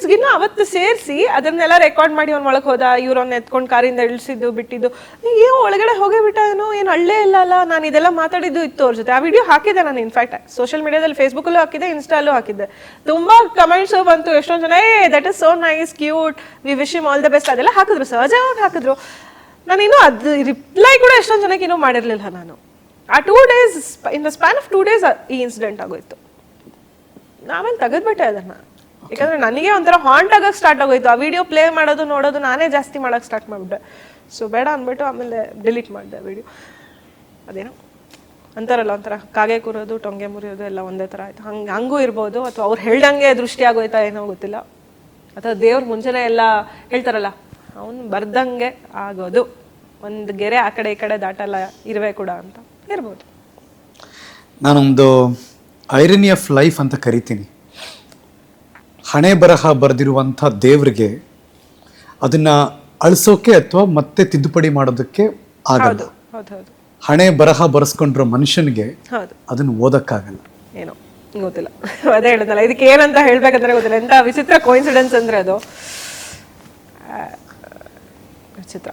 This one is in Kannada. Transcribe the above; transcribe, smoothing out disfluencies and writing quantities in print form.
ಗಿನ್ನ ಅವತ್ತು ಸೇರಿಸಿ ಅದನ್ನೆಲ್ಲ ರೆಕಾರ್ಡ್ ಮಾಡಿ ಅವ್ನ ಒಳಗೆ ಹೋದ, ಇವ್ರನ್ನ ಎತ್ಕೊಂಡು ಕಾರಿಂದ ಇಳಿಸಿದ್ದು ಬಿಟ್ಟಿದ್ದು, ಏನೋ ಒಳಗಡೆ ಹೋಗೇ ಬಿಟ್ಟ, ಏನು ಅಳ್ಳೇ ಇಲ್ಲ ಅಲ್ಲ. ನಾನು ಇದೆಲ್ಲ ಮಾತಾಡಿದ್ದು ಇತ್ತು ಅವ್ರ ಜೊತೆ. ಆ ವಿಡಿಯೋ ಹಾಕಿದ್ದೆ ನಾನು, ಇನ್ಫ್ಯಾಕ್ಟ್ ಸೋಷಿಯಲ್ ಮೀಡಿಯಾದಲ್ಲಿ, ಫೇಸ್ಬುಕ್ಕಲ್ಲೂ ಹಾಕಿದ್ದೆ, ಇನ್ಸ್ಟಾಲ್ಲೂ ಹಾಕಿದ್ದೆ. ತುಂಬಾ ಕಮೆಂಟ್ಸ್ ಬಂತು, ಎಷ್ಟೊಂದು ಜನ that is so nice, cute, we wish him all the best ಅದೆಲ್ಲ ಹಾಕಿದ್ರು, ಸಹಜವಾಗಿ ಹಾಕಿದ್ರು. ನಾನಿನ್ನೂ ಅದು ರಿಪ್ಲೈ ಕೂಡ ಎಷ್ಟೊಂದು ಜನಕ್ಕೆ ಇನ್ನೂ ಮಾಡಿರಲಿಲ್ಲ ನಾನು. ಆ 2 days, in the span of 2 days ಈ ಇನ್ಸಿಡೆಂಟ್ ಆಗೋಯ್ತು. ಆಮೇಲೆ ತೆಗೆದ್ಬಿಟ್ಟೆ ಅದನ್ನ, ಯಾಕಂದ್ರೆ ನನಗೆ ಒಂಥರ ಹಾಂಟ್ ಆಗಕ್ಕೆ ಸ್ಟಾರ್ಟ್ ಆಗೋಯ್ತು. ಆ ವಿಡಿಯೋ ಪ್ಲೇ ಮಾಡೋದು ನೋಡೋದು ನಾನೇ ಜಾಸ್ತಿ ಮಾಡಕ್ಕೆ ಸ್ಟಾರ್ಟ್ ಮಾಡಿಬಿಟ್ಟೆ. ಸೊ ಬೇಡ ಅಂದ್ಬಿಟ್ಟು ಆಮೇಲೆ ಡಿಲೀಟ್ ಮಾಡಿದೆ ವಿಡಿಯೋ. ಅದೇನೋ ಅಂತಾರಲ್ಲ, ಒಂಥರ ಕಾಗೆ ಕೂರೋದು ಟೊಂಗೆ ಮುರಿಯೋದು ಎಲ್ಲ ಒಂದೇ ಥರ ಆಯ್ತು. ಹಂಗೂ ಇರ್ಬೋದು, ಅಥವಾ ಅವ್ರು ಹೇಳ್ದಂಗೆ ದೃಷ್ಟಿ ಆಗೋಯ್ತಾ ಏನೋ ಗೊತ್ತಿಲ್ಲ, ಅಥವಾ ದೇವ್ರ ಮುಂಚೆನೇ ಎಲ್ಲ ಹೇಳ್ತಾರಲ್ಲ, ಅವನು ಬರ್ದಂಗೆ ಆಗೋದು, ಒಂದು ಗೆರೆ ಆ ಕಡೆ ಈ ಕಡೆ ದಾಟಲ್ಲ ಇರುವೆ ಕೂಡ ಅಂತ ಇರ್ಬೋದು. ನಾನೊಂದು ಐರನಿ ಆಫ್ ಲೈಫ್ ಅಂತ ಕರಿತೀನಿ. ಹಣೆ ಬರಹ ಬರೆದಿರುವಂಥ ದೇವ್ರಿಗೆ ಅದನ್ನ ಅಳಿಸೋಕೆ ಅಥವಾ ಮತ್ತೆ ತಿದ್ದುಪಡಿ ಮಾಡೋದಕ್ಕೆ ಆಗಲ್ಲ. ಹಣೆ ಬರಹ ಬರೆಸ್ಕೊಂಡಿರೋ ಮನುಷ್ಯನಿಗೆ ಅದನ್ನ ಓದಕ್ಕಾಗಲ್ಲ. ಏನೋ ಗೊತ್ತಿಲ್ಲ, ಅದೇ ಹೇಳಿದ್ನಲ್ಲ, ಇದಕ್ಕೆ ಏನಂತ ಹೇಳ್ಬೇಕಂದ್ರೆ ಗೊತ್ತಿಲ್ಲ. ಎಂತ ವಿಚಿತ್ರ ಕೋಇನ್ಸಿಡೆನ್ಸ್ ಅಂದ್ರೆ ಅದು ವಿಚಿತ್ರ.